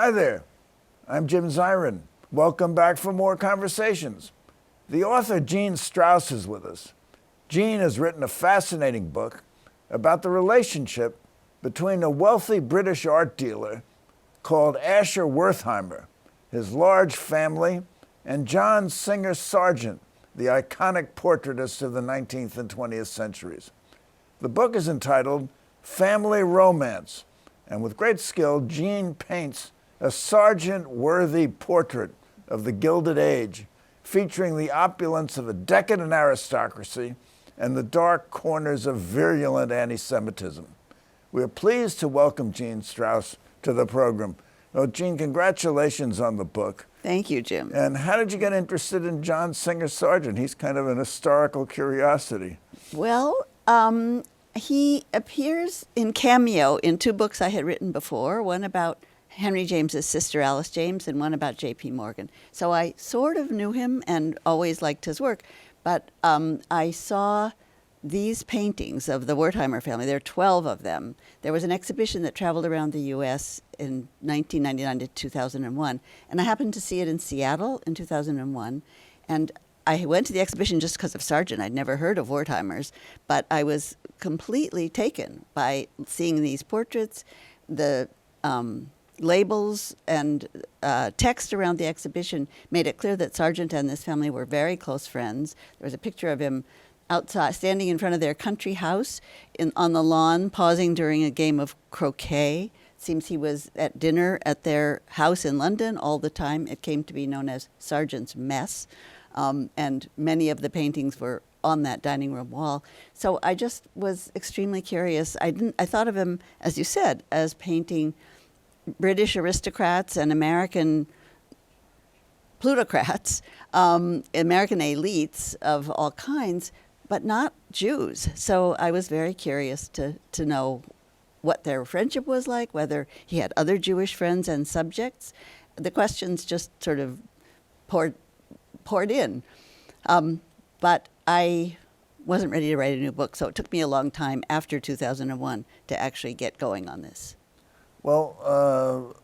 Hi there, I'm Jim Zirin. Welcome back for more conversations. The author Jean Strouse is with us. Jean has written a fascinating book about the relationship between a wealthy British art dealer called Asher Wertheimer, his large family, and John Singer Sargent, the iconic portraitist of the 19th and 20th centuries. The book is entitled Family Romance, and with great skill, Jean paints a Sargent-worthy portrait of the Gilded Age, featuring the opulence of a decadent aristocracy and the dark corners of virulent antisemitism. We are pleased to welcome Jean Strouse to the program. Oh, Jean, congratulations on the book. Thank you, Jim. And how did you get interested in John Singer Sargent? He's kind of an historical curiosity. Well, he appears in cameo in two books I had written before, one about Henry James's sister Alice James and one about J.P. Morgan. So I sort of knew him and always liked his work, but I saw these paintings of the Wertheimer family. There are 12 of them. There was an exhibition that traveled around the U.S. in 1999 to 2001, and I happened to see it in Seattle in 2001, and I went to the exhibition just because of Sargent. I'd never heard of Wertheimers, but I was completely taken by seeing these portraits, the labels and text around the exhibition made it clear that Sargent and this family were very close friends. There was a picture of him outside, standing in front of their country house on the lawn, pausing during a game of croquet. It seems he was at dinner at their house in London all the time. It came to be known as Sargent's Mess, and many of the paintings were on that dining room wall. So I just was extremely curious. I thought of him, as you said, as painting British aristocrats and American plutocrats, American elites of all kinds, but not Jews. So I was very curious to know what their friendship was like, whether he had other Jewish friends and subjects. The questions just sort of poured in. But I wasn't ready to write a new book, so it took me a long time after 2001 to actually get going on this. Well,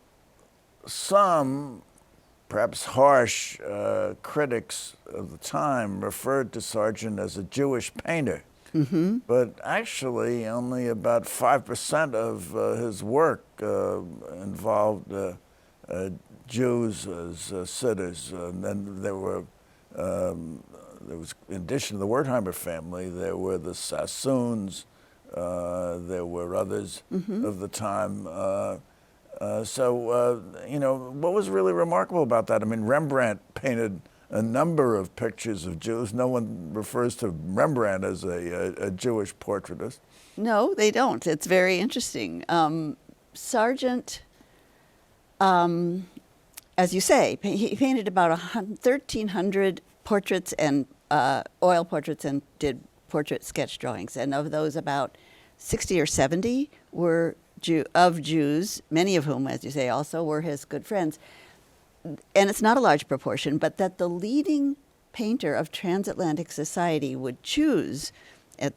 some, perhaps harsh, critics of the time referred to Sargent as a Jewish painter. Mm-hmm. But actually, only about 5% of his work involved Jews as sitters. And then there was, in addition to the Wertheimer family, there were the Sassoons, there were others of the time. What was really remarkable about that? I mean, Rembrandt painted a number of pictures of Jews. No one refers to Rembrandt as a Jewish portraitist. No, they don't. It's very interesting. Sargent, as you say, he painted about 1,300 portraits and oil portraits and did portrait sketch drawings. And of those, about 60 or 70 were of Jews, many of whom, as you say, also were his good friends. And it's not a large proportion, but that the leading painter of transatlantic society would choose at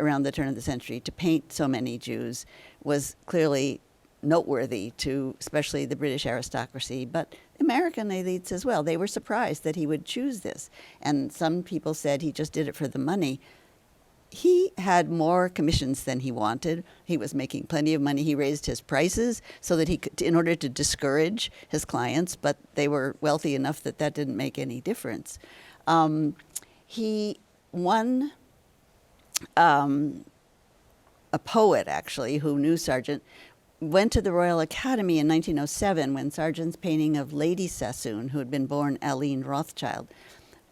around the turn of the century to paint so many Jews was clearly noteworthy to especially the British aristocracy, but American elites as well. They were surprised that he would choose this. And some people said he just did it for the money. He had more commissions than he wanted. He was making plenty of money. He raised his prices so that he could, in order to discourage his clients, but they were wealthy enough that that didn't make any difference. He won, a poet actually who knew Sargent, went to the Royal Academy in 1907 when Sargent's painting of Lady Sassoon, who had been born Aline Rothschild,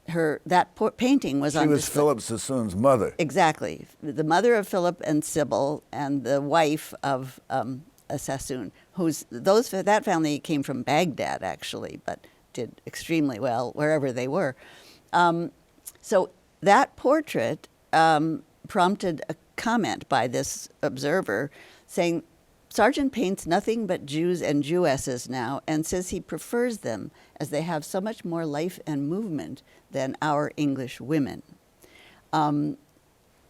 painting was on display. She was Philip Sassoon's mother. Exactly. The mother of Philip and Sybil and the wife of a Sassoon, that family came from Baghdad, actually, but did extremely well wherever they were. So that portrait prompted a comment by this observer saying, Sargent paints nothing but Jews and Jewesses now and says he prefers them as they have so much more life and movement than our English women.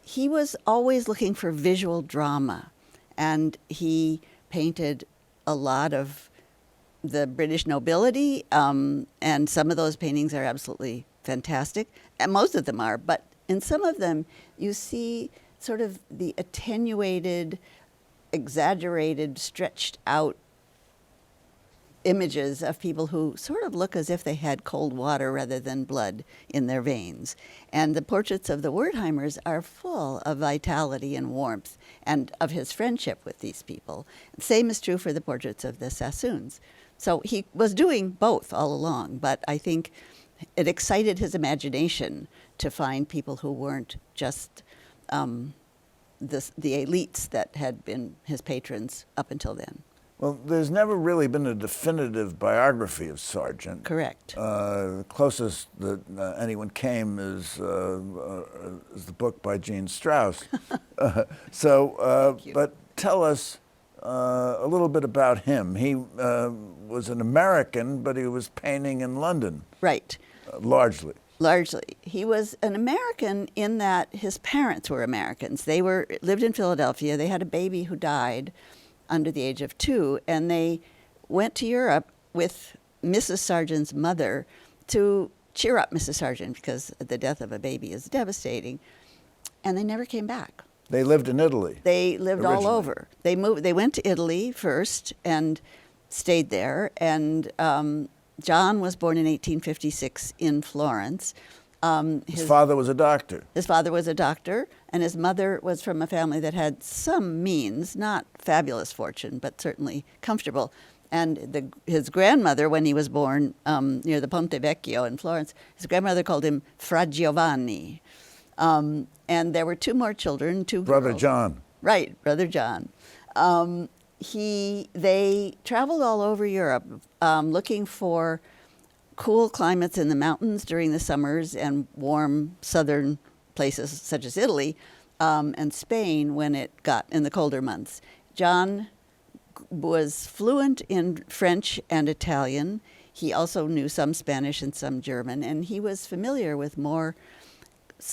He was always looking for visual drama, and he painted a lot of the British nobility, and some of those paintings are absolutely fantastic, and most of them are, but in some of them you see sort of the attenuated, exaggerated, stretched out images of people who sort of look as if they had cold water rather than blood in their veins. And the portraits of the Wertheimers are full of vitality and warmth and of his friendship with these people. Same is true for the portraits of the Sassoons. So he was doing both all along, but I think it excited his imagination to find people who weren't just the elites that had been his patrons up until then. Well, there's never really been a definitive biography of Sargent. Correct. The closest that anyone came is the book by Jean Strouse. But tell us a little bit about him. He was an American, but he was painting in London. Right. Largely. Largely. He was an American in that his parents were Americans. They lived in Philadelphia. They had a baby who died under the age of 2, and they went to Europe with Mrs. Sargent's mother to cheer up Mrs. Sargent, because the death of a baby is devastating, and they never came back. They lived in Italy. They lived originally. all over. They went to Italy first and stayed there, and John was born in 1856 in Florence. His father was a doctor. His father was a doctor, and his mother was from a family that had some means, not fabulous fortune, but certainly comfortable. And his grandmother, when he was born near the Ponte Vecchio in Florence, his grandmother called him Fra Giovanni. And there were 2 more children, 2 Brother girls. John. Right, Brother John. They traveled all over Europe looking for cool climates in the mountains during the summers and warm southern places such as Italy and Spain when it got in the colder months. John was fluent in French and Italian. He also knew some Spanish and some German, and he was familiar with more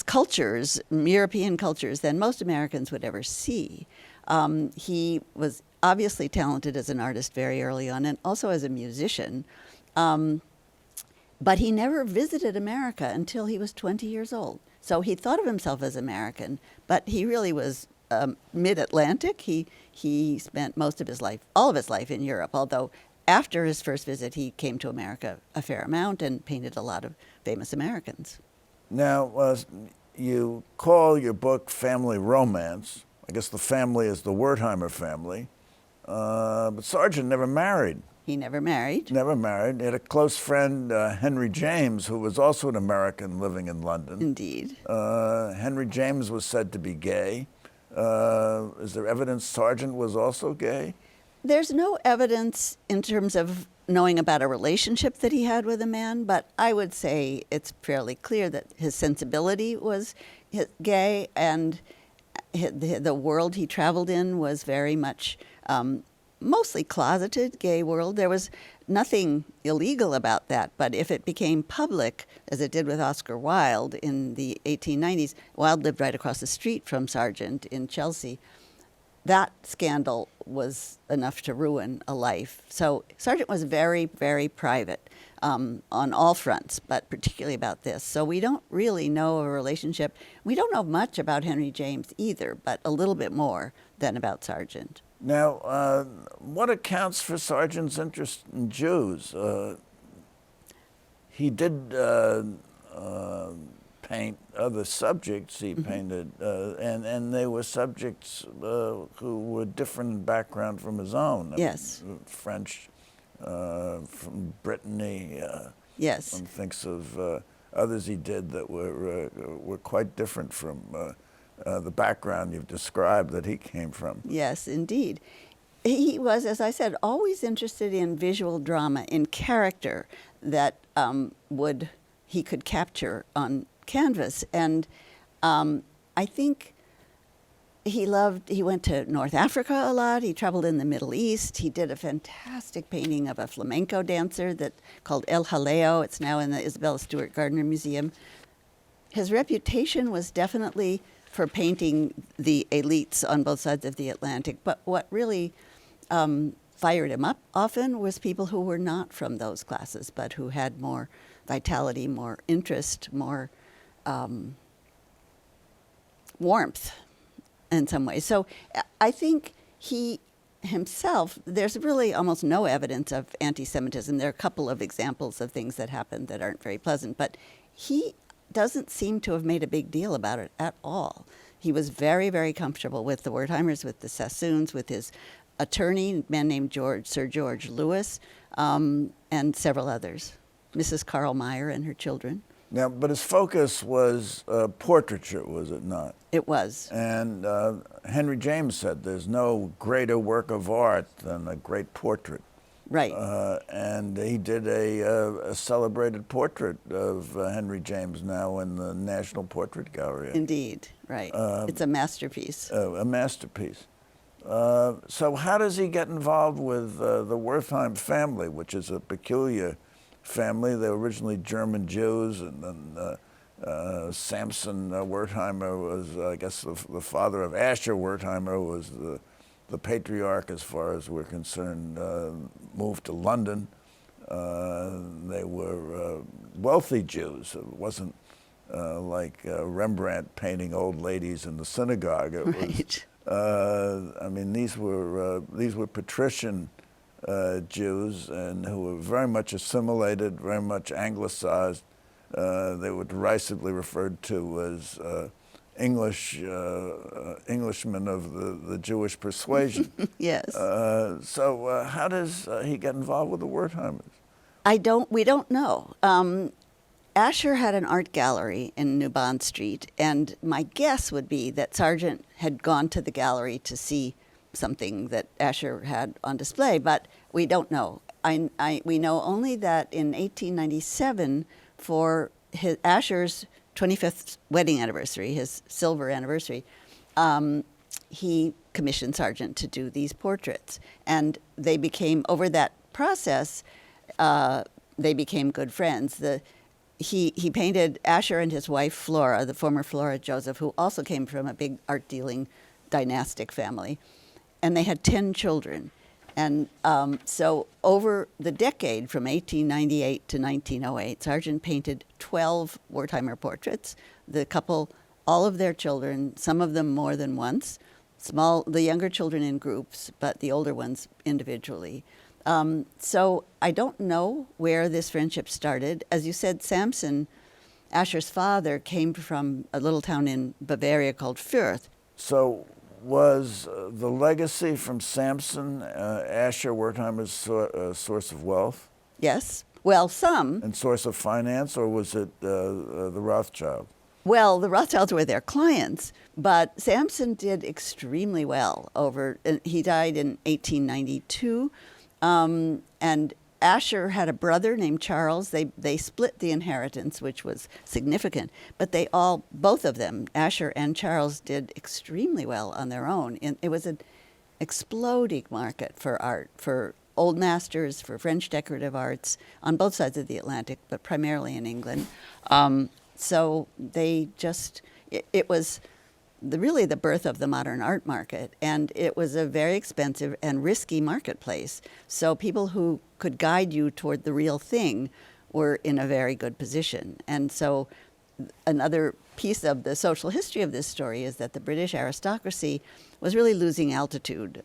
cultures, European cultures, than most Americans would ever see. He was obviously talented as an artist very early on and also as a musician. But he never visited America until he was 20 years old. So he thought of himself as American, but he really was mid-Atlantic. He spent most of his life, all of his life in Europe, although after his first visit, he came to America a fair amount and painted a lot of famous Americans. Now, you call your book Family Romance. I guess the family is the Wertheimer family. But Sargent never married. He never married. Never married. He had a close friend, Henry James, who was also an American living in London. Indeed. Henry James was said to be gay. Is there evidence Sargent was also gay? There's no evidence in terms of knowing about a relationship that he had with a man, but I would say it's fairly clear that his sensibility was gay, and the world he traveled in was very much mostly closeted gay world. There was nothing illegal about that, but if it became public, as it did with Oscar Wilde in the 1890s, Wilde lived right across the street from Sargent in Chelsea, that scandal was enough to ruin a life. So Sargent was very, very private on all fronts, but particularly about this. So we don't really know a relationship. We don't know much about Henry James either, but a little bit more than about Sargent. Now, what accounts for Sargent's interest in Jews? He did paint other subjects. He painted, and they were subjects who were different in background from his own. Yes. French, from Brittany. Yes. One thinks of others he did that were quite different from the background you've described that he came from. Yes, indeed. He was, as I said, always interested in visual drama, in character that he could capture on canvas. And I think he went to North Africa a lot. He traveled in the Middle East. He did a fantastic painting of a flamenco dancer called El Jaleo. It's now in the Isabella Stewart Gardner Museum. His reputation was definitely for painting the elites on both sides of the Atlantic. But what really fired him up often was people who were not from those classes, but who had more vitality, more interest, more warmth in some ways. So I think he himself, there's really almost no evidence of anti-Semitism. There are a couple of examples of things that happened that aren't very pleasant, but he doesn't seem to have made a big deal about it at all. He was very, very comfortable with the Wertheimers, with the Sassoons, with his attorney, a man named Sir George Lewis, and several others. Mrs. Karl Meyer and her children. Now, but his focus was portraiture, was it not? It was. And Henry James said there's no greater work of art than a great portrait. Right. And he did a celebrated portrait of Henry James now in the National Portrait Gallery. Indeed, right. It's a masterpiece. A masterpiece. So how does he get involved with the Wertheim family, which is a peculiar family? They were originally German Jews, and then Samson Wertheimer was, I guess, the father of Asher Wertheimer, was the patriarch as far as we're concerned, moved to London. They were wealthy Jews. It wasn't like Rembrandt painting old ladies in the synagogue. It right. I mean, these were patrician Jews, and who were very much assimilated, very much anglicized. They were derisively referred to as Englishmen of the Jewish persuasion. Yes. So how does he get involved with the Wertheimers? We don't know. Asher had an art gallery in New Bond Street, and my guess would be that Sargent had gone to the gallery to see something that Asher had on display, but we don't know. We know only that in 1897, for Asher's 25th wedding anniversary, his silver anniversary, he commissioned Sargent to do these portraits. And they became, over that process, they became good friends. He painted Asher and his wife Flora, the former Flora Joseph, who also came from a big art dealing dynastic family. And they had 10 children. And so over the decade from 1898 to 1908, Sargent painted 12 Wertheimer portraits. The couple, all of their children, some of them more than once, the younger children in groups, but the older ones individually. So I don't know where this friendship started. As you said, Samson, Asher's father, came from a little town in Bavaria called Fürth. So was the legacy from Samson Asher Wertheimer's source of wealth? Yes. Well, some. And source of finance, or was it the Rothschild? Well, the Rothschilds were their clients, but Samson did extremely well he died in 1892, and Asher had a brother named Charles. They split the inheritance, which was significant, but both of them, Asher and Charles, did extremely well on their own. It was an exploding market for art, for old masters, for French decorative arts on both sides of the Atlantic, but primarily in England. So they it was really the birth of the modern art market, and it was a very expensive and risky marketplace. So people who could guide you toward the real thing were in a very good position. And so another piece of the social history of this story is that the British aristocracy was really losing altitude.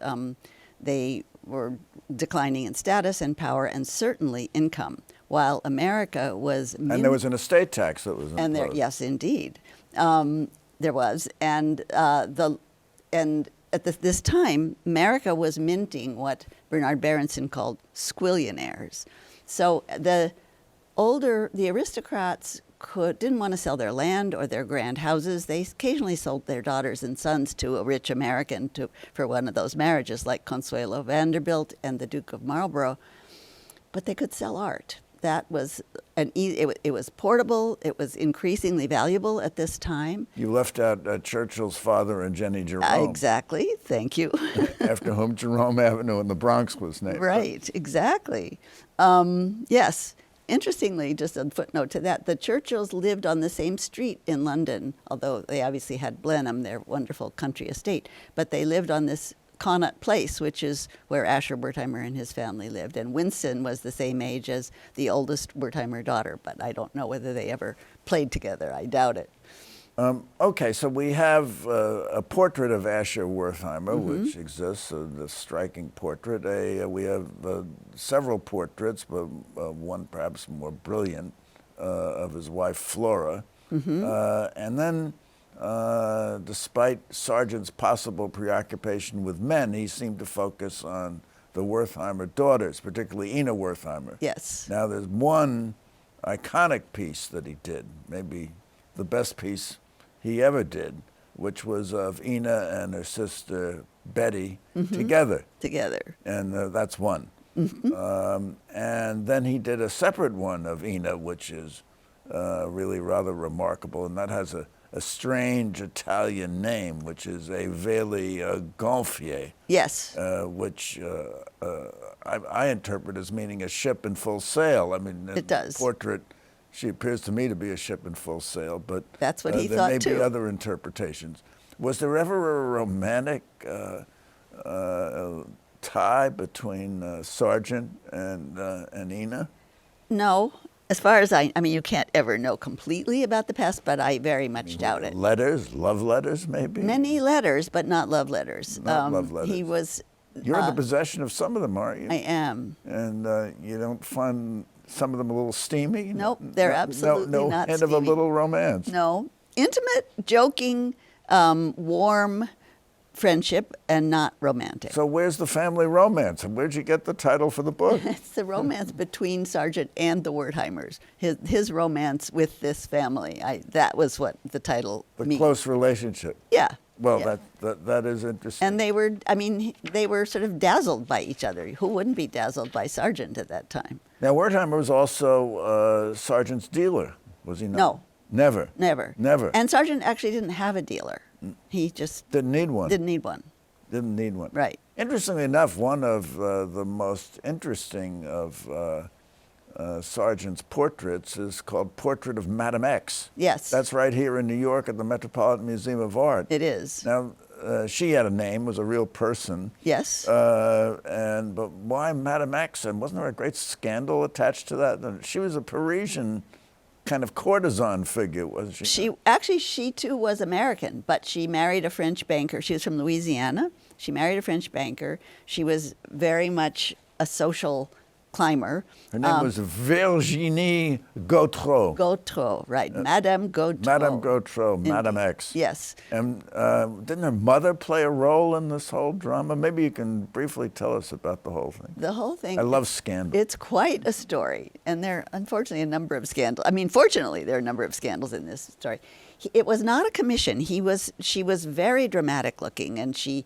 They were declining in status and power and certainly income, while America was... And there was an estate tax that was imposed. Yes, indeed. There was, and at this time, America was minting what Bernard Berenson called squillionaires. So the aristocrats didn't want to sell their land or their grand houses. They occasionally sold their daughters and sons to a rich American for one of those marriages, like Consuelo Vanderbilt and the Duke of Marlborough. But they could sell art. That was it was portable. It was increasingly valuable at this time. You left out Churchill's father and Jenny Jerome. Exactly. Thank you. After whom Jerome Avenue in the Bronx was named. Right. Exactly. Yes. Interestingly, just a footnote to that, the Churchills lived on the same street in London, although they obviously had Blenheim, their wonderful country estate, but they lived on this Connaught Place, which is where Asher Wertheimer and his family lived. And Winston was the same age as the oldest Wertheimer daughter, but I don't know whether they ever played together. I doubt it. Okay, so we have a portrait of Asher Wertheimer, which exists, the striking portrait. We have several portraits, but one perhaps more brilliant, of his wife Flora. And then, despite Sargent's possible preoccupation with men, he seemed to focus on the Wertheimer daughters, particularly Ina Wertheimer. Yes. Now, there's one iconic piece that he did, maybe the best piece he ever did, which was of Ina and her sister Betty together. Together. And that's one. And then he did a separate one of Ina, which is really rather remarkable, and that has a strange Italian name, which is a veli gonfie. Yes. Which I interpret as meaning a ship in full sail. I mean, it does. Portrait, she appears to me to be a ship in full sail, but that's what he there thought may too. be other interpretations. Was there ever a romantic tie between Sargent and Ina? No. As far as I mean, you can't ever know completely about the past, but I very much doubt it. Letters, love letters, maybe? Many letters, but not love letters. Not love letters. He was... You're in the possession of some of them, aren't you? I am. And you don't find some of them a little steamy? Nope, they're absolutely no not hint steamy. of a little romance? No. Intimate, joking, warm friendship, and not romantic. So where's the family romance, and where'd you get the title for the book? It's the romance between Sargent and the Wertheimers. His romance with this family. That was what the title The means. close relationship. Yeah. Well, yeah. that is interesting. And they were sort of dazzled by each other. Who wouldn't be dazzled by Sargent at that time? Now, Wertheimer was also Sargent's dealer, was he not? No. Never. Never. Never. And Sargent actually didn't have a dealer. He just Didn't need one. didn't need one. Didn't need one. Right. Interestingly enough, one of the most interesting of Sargent's portraits is called Portrait of Madame X. Yes. That's right here in New York at the Metropolitan Museum of Art. It is. Now, she had a name, was a real person. Yes. But why Madame X? And wasn't there a great scandal attached to that? She was a Parisian kind of courtesan figure, wasn't she? She too was American, but she married a French banker. She was from Louisiana. She married a French banker. She was very much a social climber. Her name was Virginie Gautreau. Gautreau, right. Madame Gautreau. Madame Gautreau, Madame X. Yes. And didn't her mother play a role in this whole drama? Maybe you can briefly tell us about the whole thing. The whole thing. I love scandal. It's quite a story. And there are, unfortunately, a number of scandals. I mean, fortunately, there are a number of scandals in this story. It was not a commission. She was very dramatic looking, and she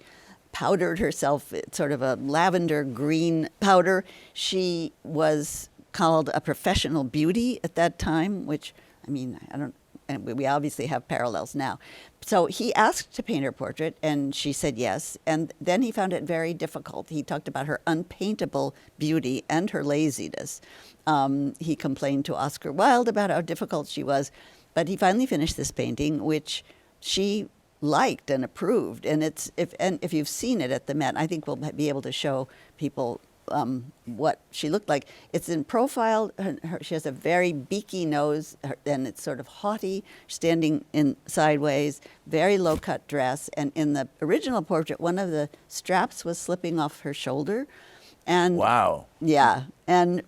powdered herself, sort of a lavender green powder. She was called a professional beauty at that time, which, I mean, I don't, and we obviously have parallels now. So he asked to paint her portrait, and she said yes. And then he found it very difficult. He talked about her unpaintable beauty and her laziness. He complained to Oscar Wilde about how difficult she was. But he finally finished this painting, which she liked and approved, and if you've seen it at the Met, I think we'll be able to show people what she looked like. It's in profile. She has a very beaky nose, and it's sort of haughty, standing in sideways, very low-cut dress. And in the original portrait, one of the straps was slipping off her shoulder. And wow. Yeah, and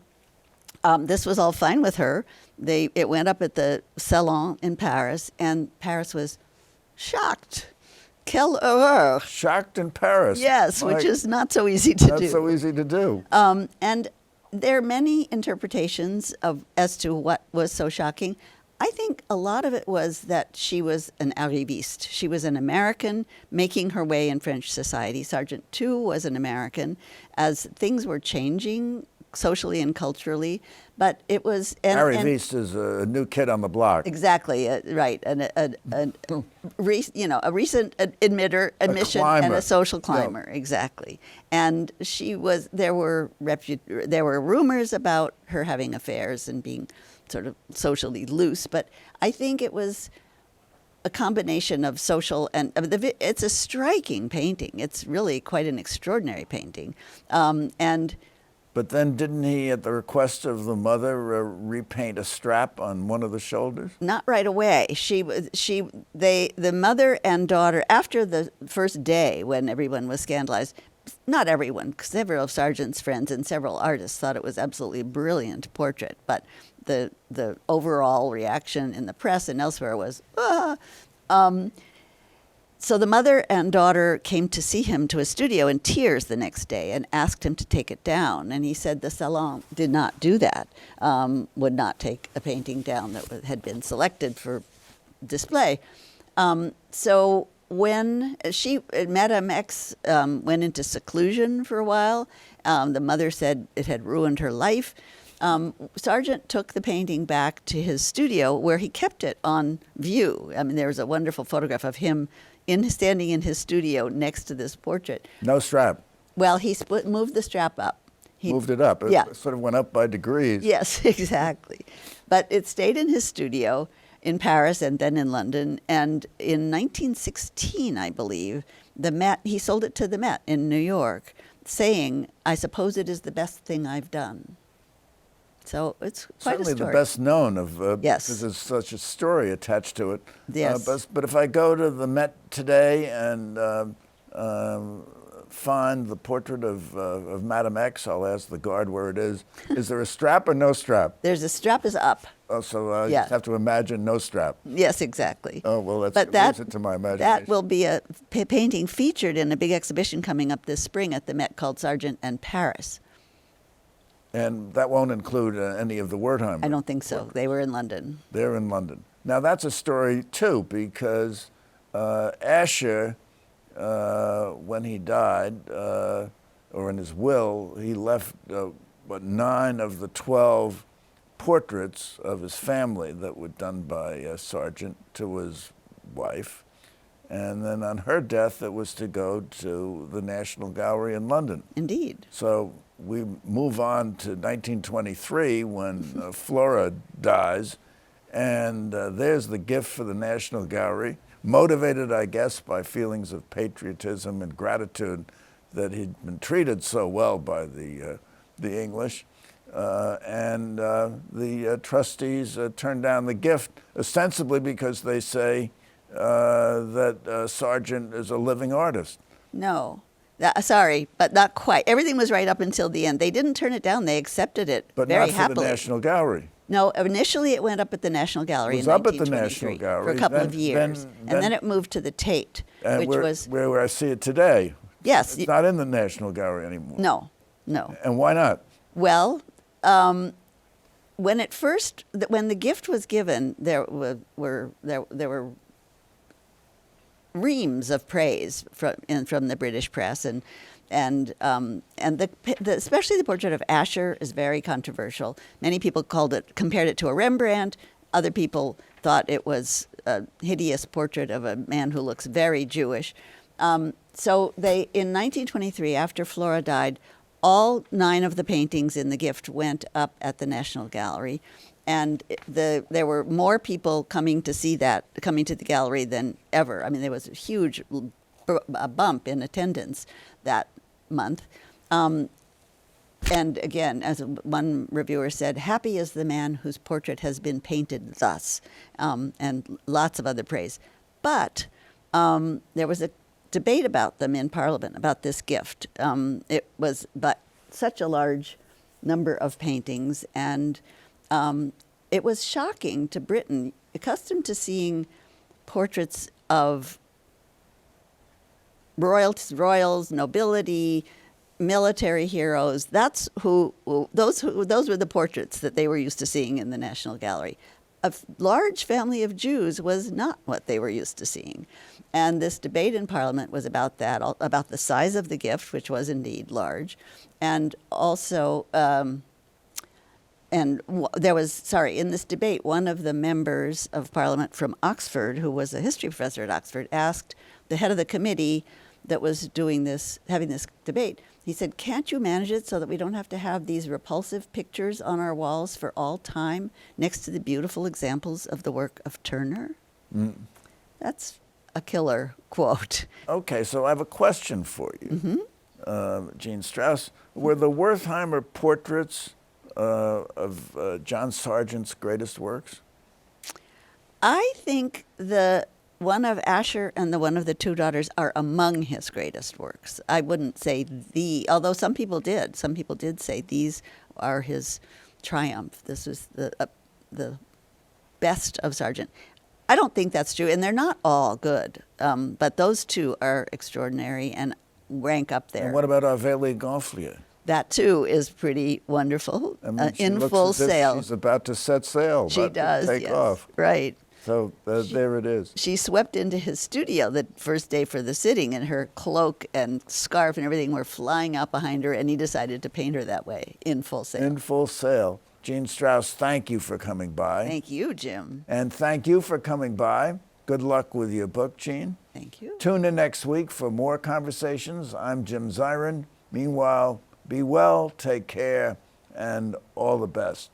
this was all fine with her. It went up at the Salon in Paris, and Paris was shocked. Quelle horreur. Shocked in Paris. Yes, which is not so easy to do. Not so easy to do. And there are many interpretations as to what was so shocking. I think a lot of it was that she was an arriviste. She was an American making her way in French society. Sargent, too, was an American. As things were changing socially and culturally, but it was... Arriviste is a new kid on the block. Exactly, right. A recent admission and a social climber, yeah. Exactly. And she was, there were rumors about her having affairs and being sort of socially loose, but I think it was a combination of social and it's a striking painting. It's really quite an extraordinary painting, and. But then didn't he, at the request of the mother, repaint a strap on one of the shoulders? Not right away. The mother and daughter, after the first day when everyone was scandalized, not everyone, several of Sargent's friends and several artists thought it was absolutely a brilliant portrait, but the overall reaction in the press and elsewhere was, So the mother and daughter came to see him to his studio in tears the next day and asked him to take it down. And he said the salon did not do that, would not take a painting down that had been selected for display. So when Madame X went into seclusion for a while, the mother said it had ruined her life. Sargent took the painting back to his studio where he kept it on view. I mean, there was a wonderful photograph of him standing in his studio next to this portrait. No strap. Well, he moved the strap up. Moved it up. Yeah. It sort of went up by degrees. Yes, exactly. But it stayed in his studio in Paris and then in London. And in 1916, I believe, the Met, he sold it to the Met in New York, saying, "I suppose it is the best thing I've done." So it's quite Certainly a story. the best known of, Yes. because there's such a story attached to it. Yes. But if I go to the Met today and find the portrait of Madame X, I'll ask the guard where it is. Is there a strap or no strap? There's a strap is up. Oh, so I Yeah. just have to imagine no strap. Yes, exactly. Oh, well, But that leaves it to my imagination. that will be a painting featured in a big exhibition coming up this spring at the Met called Sargent and Paris. And that won't include any of the Wertheimer. I don't think so. They were in London. They're in London. Now, that's a story, too, because Asher, when he died, or in his will, he left, 9 of the 12 portraits of his family that were done by Sargent to his wife. And then on her death, it was to go to the National Gallery in London. Indeed. So we move on to 1923 when Flora dies, and there's the gift for the National Gallery, motivated, I guess, by feelings of patriotism and gratitude that he'd been treated so well by the English. And the trustees turned down the gift, ostensibly because they say that Sargent is a living artist. No. Sorry, but not quite. Everything was right up until the end. They didn't turn it down. They accepted it But very not for happily. the National Gallery. No, initially it went up at the National Gallery It was in up at the 1923 National Gallery. for a couple Then- of years. then- And then it moved to the Tate, And which was, where I see it today. yes. It's not in the National Gallery anymore. No. And why not? Well, when the gift was given, there were reams of praise from the British press, and especially the portrait of Asher is very controversial. Many people compared it to a Rembrandt. Other people thought it was a hideous portrait of a man who looks very Jewish. So in 1923, after Flora died, all 9 of the paintings in the gift went up at the National Gallery, and there were more people coming to the gallery than ever. I mean, there was a huge bump in attendance that month. And again, as one reviewer said, "Happy is the man whose portrait has been painted thus," and lots of other praise. But there was a debate about them in Parliament, about this gift. It was but such a large number of paintings, and it was shocking to Britain, accustomed to seeing portraits of royals, nobility, military heroes. Those were the portraits that they were used to seeing in the National Gallery. A large family of Jews was not what they were used to seeing. And this debate in Parliament was about that, about the size of the gift, which was indeed large, and also, in this debate, one of the members of Parliament from Oxford, who was a history professor at Oxford, asked the head of the committee that was having this debate, he said, "Can't you manage it so that we don't have to have these repulsive pictures on our walls for all time next to the beautiful examples of the work of Turner?" That's a killer quote. Okay, so I have a question for you, Jean Strouse. Were the Wertheimer portraits of John Sargent's greatest works? I think the one of Asher and the one of the two daughters are among his greatest works. I wouldn't say although some people did. Some people did say these are his triumph. This is the best of Sargent. I don't think that's true, and they're not all good. But those two are extraordinary and rank up there. And what about Aurélie Gonfalonier? That too is pretty wonderful. I mean, she in looks full as if sail. she's about to set sail. She about does. to take yes. off. Right. So there it is. She swept into his studio the first day for the sitting, and her cloak and scarf and everything were flying out behind her, and he decided to paint her that way, in full sail. In full sail. Jean Strouse, thank you for coming by. Thank you, Jim. And thank you for coming by. Good luck with your book, Jean. Thank you. Tune in next week for more conversations. I'm Jim Zirin. Meanwhile, be well, take care, and all the best.